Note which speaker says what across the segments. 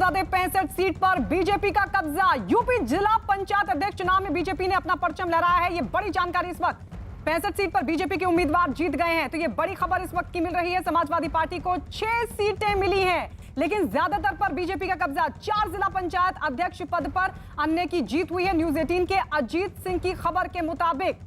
Speaker 1: बता दें 65 सीट पर बीजेपी का कब्जा। यूपी जिला पंचायत अध्यक्ष चुनाव में बीजेपी ने अपना परचम लहराया है। ये बड़ी जानकारी इस वक्त 65 सीट पर बीजेपी के उम्मीदवार जीत गए हैं, तो ये बड़ी खबर इस वक्त की मिल रही है। समाजवादी पार्टी को 6 सीटें मिली हैं, लेकिन ज्यादातर पर बीजेपी का कब्जा। 4 जिला पंचायत अध्यक्ष पद पर अन्य की जीत हुई है। न्यूज 18 के अजीत सिंह की खबर के मुताबिक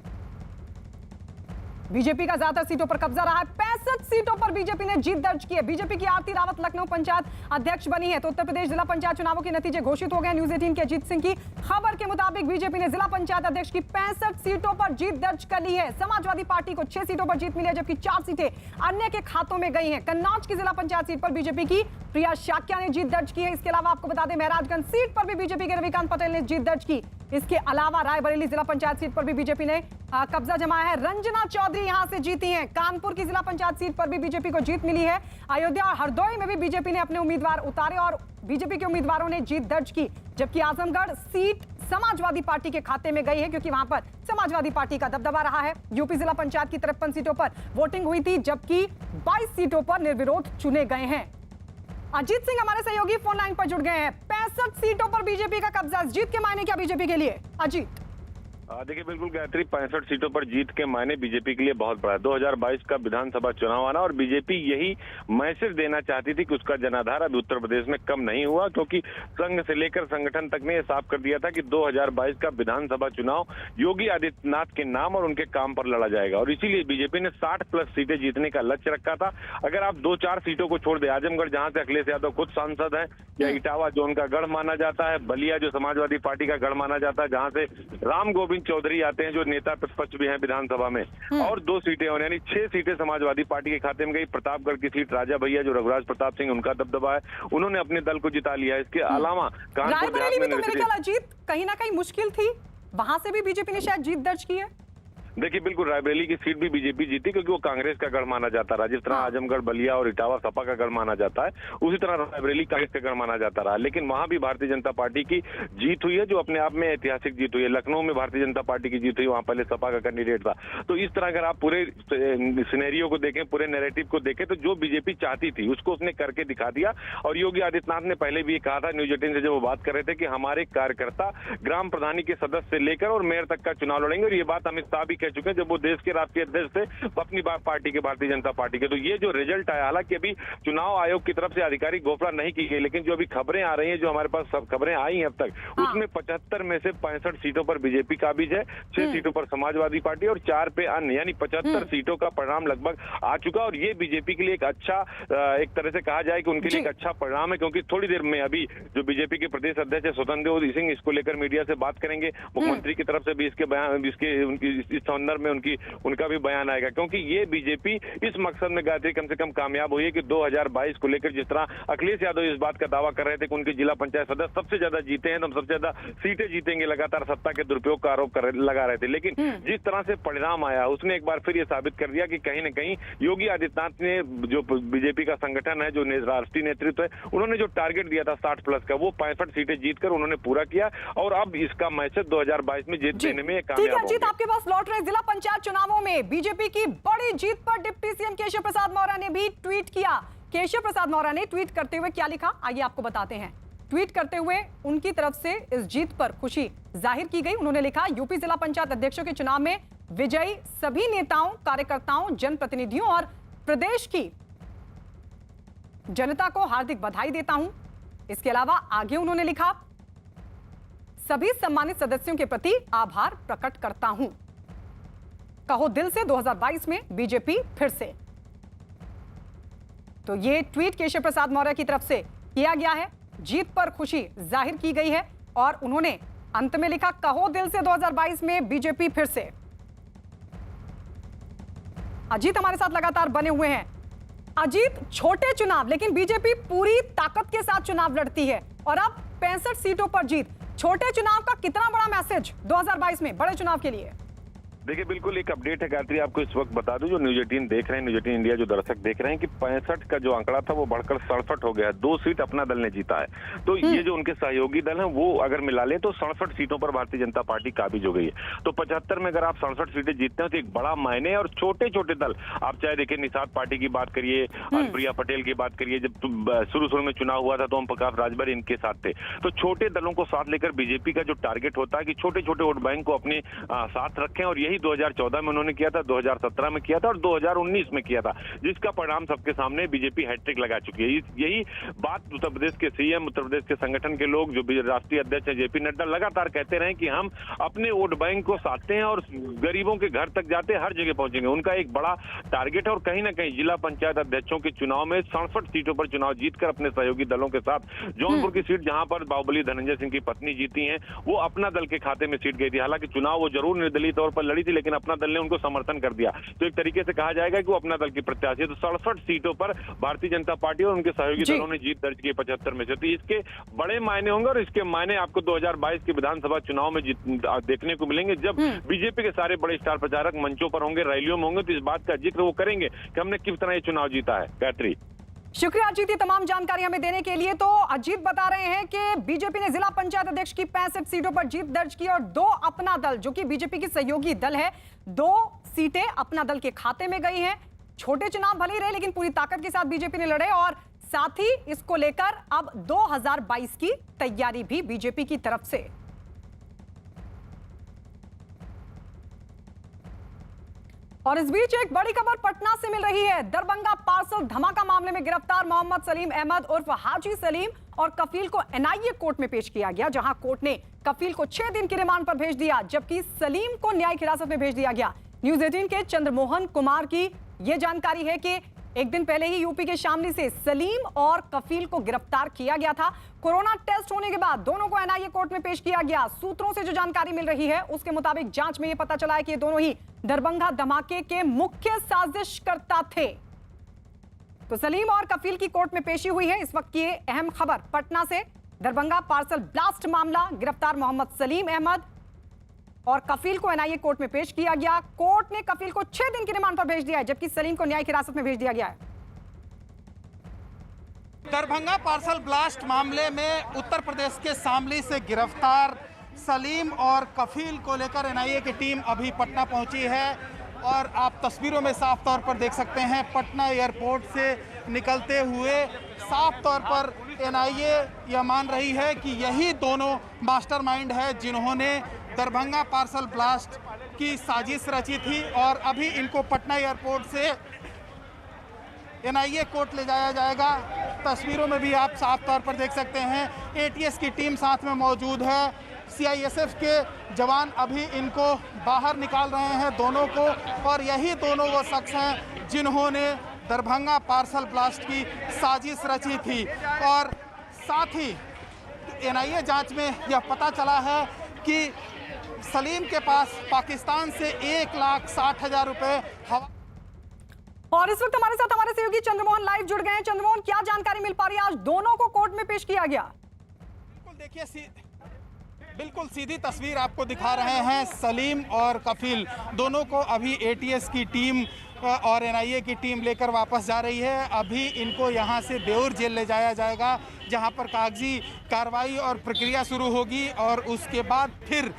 Speaker 1: बीजेपी का ज्यादातर सीटों पर कब्जा रहा है। 65 सीटों पर बीजेपी ने जीत दर्ज की है। बीजेपी की आरती रावत लखनऊ पंचायत अध्यक्ष बनी है। तो उत्तर प्रदेश जिला पंचायत चुनावों के नतीजे घोषित हो गए। न्यूज 18 के अजीत सिंह की खबर के मुताबिक बीजेपी ने जिला पंचायत अध्यक्ष की 65 सीटों पर जीत दर्ज कर ली है। समाजवादी पार्टी को 6 सीटों पर जीत मिली है, जबकि 4 सीटें अन्य के खातों में गई हैं। कन्नौज की जिला पंचायत सीट पर बीजेपी की प्रिया शाक्या ने जीत दर्ज की है। इसके अलावा आपको बता दें महराजगंज सीट पर भी बीजेपी के रविकांत पटेल ने जीत दर्ज की। इसके अलावा रायबरेली जिला पंचायत सीट पर भी बीजेपी ने कब्जा जमाया है। रंजना चौधरी यहां से जीती हैं। कानपुर की जिला पंचायत सीट पर भी बीजेपी को जीत मिली है। अयोध्या और हरदोई में भी बीजेपी ने अपने उम्मीदवार उतारे और बीजेपी के उम्मीदवारों ने जीत दर्ज की, जबकि आजमगढ़ सीट समाजवादी पार्टी के खाते में गई है, क्योंकि वहां पर समाजवादी पार्टी का दबदबा रहा है। यूपी जिला पंचायत की 53 सीटों पर वोटिंग हुई थी, जबकि 22 सीटों पर निर्विरोध चुने गए हैं। अजीत सिंह हमारे सहयोगी फोन लाइन पर जुड़ गए हैं। 65 सीटों पर बीजेपी का कब्जा, जीत के मायने क्या बीजेपी के लिए? अजीत
Speaker 2: देखिए बिल्कुल गायत्री, 65 सीटों पर जीत के मायने बीजेपी के लिए बहुत बड़ा है। 2022 का विधानसभा चुनाव आना और बीजेपी यही मैसेज देना चाहती थी कि उसका जनाधार अब उत्तर प्रदेश में कम नहीं हुआ, क्योंकि संघ से लेकर संगठन तक ने यह साफ कर दिया था कि 2022 का विधानसभा चुनाव योगी आदित्यनाथ के नाम और उनके काम पर लड़ा जाएगा। और इसीलिए बीजेपी ने 60+ सीटें जीतने का लक्ष्य रखा था। अगर आप 2-4 सीटों को छोड़ दे, आजमगढ़ जहां से अखिलेश यादव खुद सांसद है, या इटावा जो उनका गढ़ माना जाता है, बलिया जो समाजवादी पार्टी का गढ़ माना जाता है, जहां से राम गोविंद चौधरी आते हैं जो नेता प्रतिपक्ष भी हैं विधानसभा में, और 2 सीटें और यानी 6 सीटें समाजवादी पार्टी के खाते में गई। प्रतापगढ़ की सीट राजा भैया जो रघुराज प्रताप सिंह उनका दबदबा है, उन्होंने अपने दल को जिता लिया है। इसके अलावा कानपुर
Speaker 1: में तो मेरे ख्याल अजीत कहीं ना कहीं मुश्किल थी, वहां से भी बीजेपी ने शायद जीत दर्ज की है।
Speaker 2: देखिए बिल्कुल, रायबरेली की सीट भी बीजेपी जीती, क्योंकि वो कांग्रेस का गढ़ माना जाता रहा। जिस तरह आजमगढ़, बलिया और इटावा सपा का गढ़ माना जाता है, उसी तरह रायबरेली कांग्रेस का गढ़ माना जाता रहा। लेकिन वहां भी भारतीय जनता पार्टी की जीत हुई है, जो अपने आप में ऐतिहासिक जीत हुई है। लखनऊ में भारतीय जनता पार्टी की जीत हुई, वहां पहले सपा का कैंडिडेट था। तो इस तरह अगर आप पूरे सिनेरियो को देखें, पूरे नैरेटिव को देखें, तो जो बीजेपी चाहती थी उसको उसने करके दिखा दिया। और योगी आदित्यनाथ ने पहले भी ये कहा था न्यूज 18 से जब वो बात कर रहे थे कि हमारे कार्यकर्ता ग्राम प्रधानी के सदस्य से लेकर और मेयर तक का चुनाव लड़ेंगे। और ये बात अमित शाह भी कह चुके हैं जब वो देश के राष्ट्रीय अध्यक्ष थे अपनी पार्टी के, भारतीय जनता पार्टी के। तो ये जो रिजल्ट आया, हालांकि अभी चुनाव आयोग की तरफ से आधिकारिक घोषणा नहीं की गई, लेकिन जो अभी खबरें आ रही हैं, जो हमारे पास सब खबरें आई हैं अब तक, उसमें 75 में से 65 सीटों पर बीजेपी काबिज है, 6 सीटों पर समाजवादी पार्टी और 4 पे अन्य, यानी 75 सीटों का परिणाम लगभग आ चुका। और ये बीजेपी के लिए एक अच्छा, एक तरह से कहा जाए कि उनके लिए एक अच्छा परिणाम है, क्योंकि थोड़ी देर में अभी जो बीजेपी के प्रदेश अध्यक्ष है स्वतंत्र देव सिंह, इसको लेकर मीडिया से बात करेंगे। मुख्यमंत्री की तरफ से भी इसके बयान, इस संदर्भ में उनका भी बयान आएगा, क्योंकि ये बीजेपी इस मकसद में गायत्री कम से कम कामयाब हुई है कि 2022 को लेकर जिस तरह अखिलेश यादव इस बात का दावा कर रहे थे कि उनके जिला पंचायत सदस्य सबसे ज्यादा जीते हैं, तो हम सबसे ज्यादा सीटें जीतेंगे, लगातार सत्ता के दुरुपयोग का आरोप लगा रहे थे। लेकिन जिस तरह से परिणाम आया, उसने एक बार फिर ये साबित कर दिया कि कहीं न कहीं योगी आदित्यनाथ ने, जो बीजेपी का संगठन है, जो राष्ट्रीय नेतृत्व है, उन्होंने जो टारगेट दिया था 60+ का, वो 65 सीटें जीतकर उन्होंने पूरा किया। और अब इसका मैसेज 2022 में जीत देने में कामयाब हो गए।
Speaker 1: आपके पास लौट रहे जिला पंचायत चुनावों में बीजेपी की बड़ी जीत पर डिप्टी सीएम केशव प्रसाद मौर्य ने भी ट्वीट किया। केशव प्रसाद मौर्य ने ट्वीट करते हुए क्या लिखा, आइए आपको बताते हैं। ट्वीट करते हुए उनकी तरफ से इस जीत पर खुशी जाहिर की गई। उन्होंने लिखा, यूपी जिला पंचायत अध्यक्षों के चुनाव में विजयी सभी नेताओं, कार्यकर्ताओं, जनप्रतिनिधियों और प्रदेश की जनता को हार्दिक बधाई देता हूं। इसके अलावा आगे उन्होंने लिखा, सभी सम्मानित सदस्यों के प्रति आभार प्रकट करता हूं। कहो दिल से 2022 में बीजेपी फिर से। तो ये ट्वीट केशव प्रसाद मौर्य की तरफ से किया गया है। जीत पर खुशी जाहिर की गई है और उन्होंने अंत में लिखा, कहो दिल से 2022 में बीजेपी फिर से। अजीत हमारे साथ लगातार बने हुए हैं। अजीत, छोटे चुनाव, लेकिन बीजेपी पूरी ताकत के साथ चुनाव लड़ती है और अब 65 सीटों पर जीत। छोटे चुनाव का कितना बड़ा मैसेज 2022 में बड़े चुनाव के लिए?
Speaker 2: देखिए, बिल्कुल एक अपडेट है गायत्री, आपको इस वक्त बता दूं, जो न्यूज 18 देख रहे हैं, न्यूज 18 इंडिया जो दर्शक देख रहे हैं कि 65 का जो आंकड़ा था वो बढ़कर 67 हो गया है। 2 सीट अपना दल ने जीता है। तो ये जो उनके सहयोगी दल हैं वो अगर मिला ले तो 67 सीटों पर भारतीय जनता पार्टी काबिज हो गई है। तो 75 में अगर आप 67 सीटें जीतते हैं तो एक बड़ा मायने। और छोटे छोटे दल, आप चाहे देखिए निषाद पार्टी की बात करिए, अनुप्रिया पटेल की बात करिए, जब शुरू में चुनाव हुआ था तो ओम प्रकाश राजभर इनके साथ थे। तो छोटे दलों को साथ लेकर बीजेपी का जो टारगेट होता है कि छोटे छोटे वोट बैंक को अपने साथ रखें, और यही 2014 में उन्होंने किया था, 2017 में किया था और 2019 में किया था, जिसका परिणाम सबके सामने बीजेपी हैट्रिक लगा चुकी है। यही बात उत्तर प्रदेश के सीएम, उत्तर प्रदेश के संगठन के लोग, जो राष्ट्रीय अध्यक्ष है जेपी नड्डा, लगातार कहते रहे कि हम अपने वोट बैंक को साधते हैं और गरीबों के घर तक जाते हैं, हर जगह पहुंचेंगे। उनका एक बड़ा टारगेट है। और कहीं ना कहीं जिला पंचायत अध्यक्षों के चुनाव में 67 सीटों पर चुनाव जीतकर अपने सहयोगी दलों के साथ जौनपुर की सीट, जहां पर बाहुबली धनंजय सिंह की पत्नी जीती हैं, वो अपना दल के खाते में सीट गई थी। हालांकि चुनाव वो जरूर निर्दलीय तौर पर लड़ी थी, लेकिन अपना दल ने उनको समर्थन कर दिया। तो एक तरीके से कहा जाएगा कि वो अपना दल की प्रत्याशी है। तो 67 सीटों पर भारतीय जनता पार्टी और उनके सहयोगी दलों ने जीत दर्ज की 75 में से। तो इसके बड़े मायने होंगे, और इसके मायने आपको 2022 के विधानसभा चुनाव में देखने को मिलेंगे, जब बीजेपी के सारे बड़े स्टार प्रचारक मंचों पर होंगे, रैलियों में होंगे, तो इस बात का जिक्र वो करेंगे कि हमने किस तरह ये चुनाव जीता है। गायत्री,
Speaker 1: शुक्रिया अजीत, ये तमाम जानकारी हमें देने के लिए। तो अजीत बता रहे हैं कि बीजेपी ने जिला पंचायत अध्यक्ष की 65 सीटों पर जीत दर्ज की और 2 अपना दल, जो कि बीजेपी की सहयोगी दल है, 2 सीटें अपना दल के खाते में गई हैं। छोटे चुनाव भले ही रहे, लेकिन पूरी ताकत के साथ बीजेपी ने लड़े, और साथ ही इसको लेकर अब 2022 की तैयारी भी बीजेपी की तरफ से। और इस बीच एक बड़ी खबर पटना से मिल रही है। दरभंगा पार्सल धमाका मामले में गिरफ्तार मोहम्मद सलीम अहमद उर्फ हाजी सलीम और कफील को एनआईए कोर्ट में पेश किया गया, जहां कोर्ट ने कफील को 6 दिन की रिमांड पर भेज दिया, जबकि सलीम को न्यायिक हिरासत में भेज दिया गया। न्यूज 18 के चंद्रमोहन कुमार की यह जानकारी है कि एक दिन पहले ही यूपी के शामली से सलीम और कफील को गिरफ्तार किया गया था। कोरोना टेस्ट होने के बाद दोनों को एनआईए कोर्ट में पेश किया गया। सूत्रों से जो जानकारी मिल रही है उसके मुताबिक जांच में यह पता चला है कि ये दोनों ही दरभंगा धमाके के मुख्य साजिशकर्ता थे। तो सलीम और कफील की कोर्ट में पेशी हुई है। इस वक्त की अहम खबर पटना से, दरभंगा पार्सल ब्लास्ट मामला, गिरफ्तार मोहम्मद सलीम अहमद और कफील को एनआईए कोर्ट में पेश किया गया। कोर्ट ने कफील को 6 दिन की रिमांड पर भेज दिया है, जबकि सलीम को न्यायिक हिरासत में भेज दिया गया है।
Speaker 3: दरभंगा पार्सल ब्लास्ट मामले में उत्तर प्रदेश के शामली से गिरफ्तार सलीम और कफील को लेकर एनआईए की टीम अभी पटना पहुंची है। और आप तस्वीरों में साफ तौर पर देख सकते हैं, पटना एयरपोर्ट से निकलते हुए साफ तौर पर एनआईए यह मान रही है कि यही दोनों मास्टरमाइंड है जिन्होंने दरभंगा पार्सल ब्लास्ट की साजिश रची थी। और अभी इनको पटना एयरपोर्ट से एनआईए कोर्ट ले जाया जाएगा। तस्वीरों में भी आप साफ तौर पर देख सकते हैं, एटीएस की टीम साथ में मौजूद है। सीआईएसएफ के जवान अभी इनको बाहर निकाल रहे हैं दोनों को। और यही दोनों वो शख्स हैं जिन्होंने दरभंगा पार्सल ब्लास्ट की साजिश रची थी। और साथ ही एनआईए जांच में यह पता चला है कि सलीम के पास पाकिस्तान से 1,60,000 रुपए हवा।
Speaker 1: और इस वक्त हमारे साथ हमारे सहयोगी चंद्रमोहन लाइव जुड़ गए हैं। चंद्रमोहन, क्या जानकारी मिल पा रही है? आज दोनों को कोर्ट में पेश किया गया।
Speaker 3: बिल्कुल, देखिए बिल्कुल सीधी तस्वीर आपको दिखा रहे हैं। सलीम और कफील दोनों को अभी एटीएस की टीम और एनआईए की टीम लेकर वापस जा रही है। अभी इनको यहां से बेउर जेल ले जाया जाएगा, जहां पर कागजी कार्रवाई और प्रक्रिया शुरू होगी। और उसके बाद फिर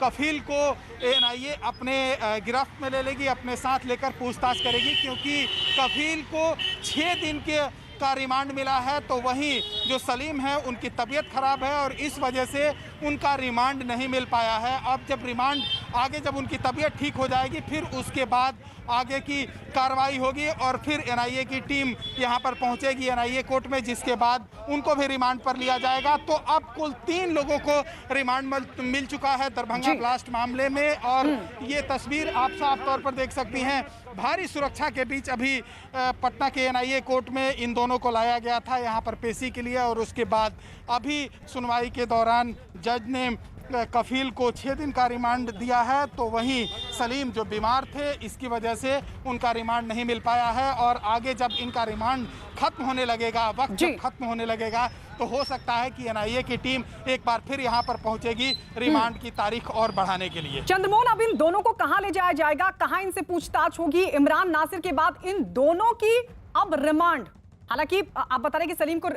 Speaker 3: कफील को एनआईए अपने गिरफ्त में ले लेगी, अपने साथ लेकर पूछताछ करेगी, क्योंकि कफील को 6 दिन के का रिमांड मिला है। तो वहीं जो सलीम है उनकी तबीयत खराब है और इस वजह से उनका रिमांड नहीं मिल पाया है। अब जब रिमांड आगे, जब उनकी तबीयत ठीक हो जाएगी, फिर उसके बाद आगे की कार्रवाई होगी और फिर एनआईए की टीम यहां पर पहुंचेगी एनआईए कोर्ट में, जिसके बाद उनको भी रिमांड पर लिया जाएगा। तो अब कुल 3 लोगों को रिमांड मिल चुका है दरभंगा ब्लास्ट मामले में। और ये तस्वीर आप साफ तौर पर देख सकती हैं। भारी सुरक्षा के बीच अभी पटना के एनआईए कोर्ट में इन दोनों को लाया गया था यहाँ पर पेशी के लिए। और उसके बाद अभी सुनवाई के दौरान जज ने कफील को 6 दिन का रिमांड दिया है। तो वहीं सलीम जो बीमार थे, इसकी वजह से उनका रिमांड नहीं मिल पाया है। और आगे जब इनका रिमांड खत्म होने लगेगा, वक्त
Speaker 1: जी।
Speaker 3: जब खत्म होने लगेगा, तो हो सकता है कि एनआईए की टीम एक बार फिर यहाँ पर पहुंचेगी रिमांड की तारीख और बढ़ाने के लिए।
Speaker 1: चंद्रमोहन, अब इन दोनों को कहां ले जाया जाएगा, कहां इनसे पूछताछ होगी? इमरान नासिर के बाद इन दोनों की अब रिमांड, हालांकि आप बता रहे कि सलीम को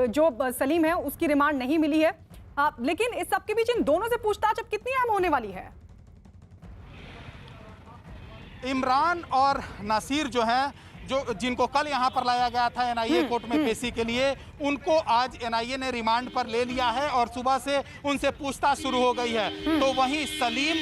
Speaker 1: जो सलीम है उसकी रिमांड नहीं मिली है, लेकिन इस सबके बीच इन दोनों से पूछताछ अब कितनी अहम होने वाली है?
Speaker 3: इमरान और नासिर जो हैं, जो जिनको कल यहाँ पर लाया गया था एनआईए कोर्ट में पेशी के लिए, उनको आज एनआईए ने रिमांड पर ले लिया है और सुबह से उनसे पूछताछ शुरू हो गई है। तो वहीं सलीम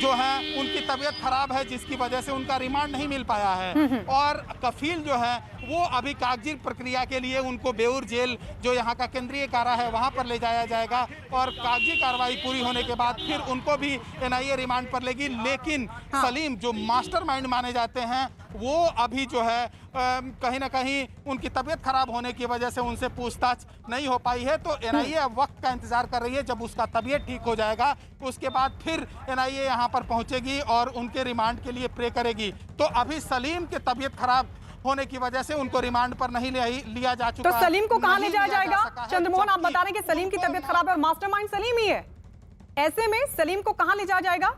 Speaker 3: जो है, उनकी तबीयत खराब है जिसकी वजह से उनका रिमांड नहीं मिल पाया है, और कफील जो है वो अभी कागजी प्रक्रिया के लिए उनको बेउर जेल जो यहाँ का केंद्रीय कारा है वहाँ पर ले जाया जाएगा, और कागजी कार्रवाई पूरी होने के बाद फिर उनको भी एनआईए रिमांड पर लेगी। लेकिन सलीम जो मास्टरमाइंड माने जाते हैं, वो अभी जो है कहीं ना कहीं उनकी तबीयत खराब होने की वजह से उनसे पूछताछ नहीं हो पाई है। तो एनआईए अब वक्त का इंतजार कर रही है, जब उसका तबीयत ठीक हो जाएगा उसके बाद फिर एनआईए यहाँ पर पहुँचेगी और उनके रिमांड के लिए प्रे करेगी। तो अभी सलीम की तबीयत खराब होने की वजह से उनको रिमांड पर नहीं लिया जा चुका।
Speaker 1: तो सलीम को कहां ले जाया जाएगा? चंद्रमोहन, आप बता रहे हैं कि सलीम की तबीयत खराब है और मास्टरमाइंड सलीम ही है, ऐसे में सलीम को कहां ले जाया जाएगा?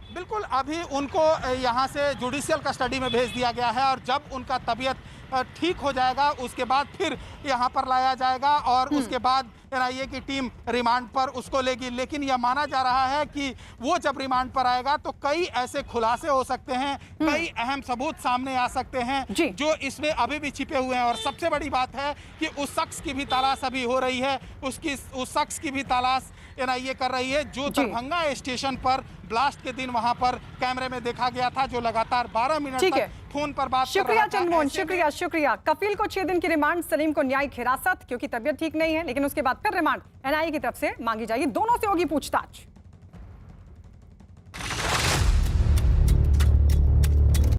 Speaker 3: बिल्कुल, अभी उनको यहाँ से जुडिशियल कस्टडी में भेज दिया गया है, और जब उनका तबीयत ठीक हो जाएगा उसके बाद फिर यहाँ पर लाया जाएगा और उसके बाद एनआईए की टीम रिमांड पर उसको लेगी। लेकिन यह माना जा रहा है कि वो जब रिमांड पर आएगा तो कई ऐसे खुलासे हो सकते हैं, कई अहम सबूत सामने आ सकते हैं जो इसमें अभी भी छिपे हुए हैं। और सबसे बड़ी बात है कि उस शख्स की भी तलाश अभी हो रही है, उस शख्स की भी तलाश एनआईए कर रही है जो दरभंगा स्टेशन पर ब्लास्ट के दिन वहां पर कैमरे में देखा गया था, जो लगातार 12 मिनट तक फोन पर बात कर रहा था।
Speaker 1: शुक्रिया चंद्रमोहन, शुक्रिया। कफील को 6 दिन की रिमांड, सलीम को न्यायिक हिरासत क्योंकि तबियत ठीक नहीं है, लेकिन उसके बाद फिर रिमांड एनआईए की तरफ से मांगी जाएगी। दोनों से होगी पूछताछ।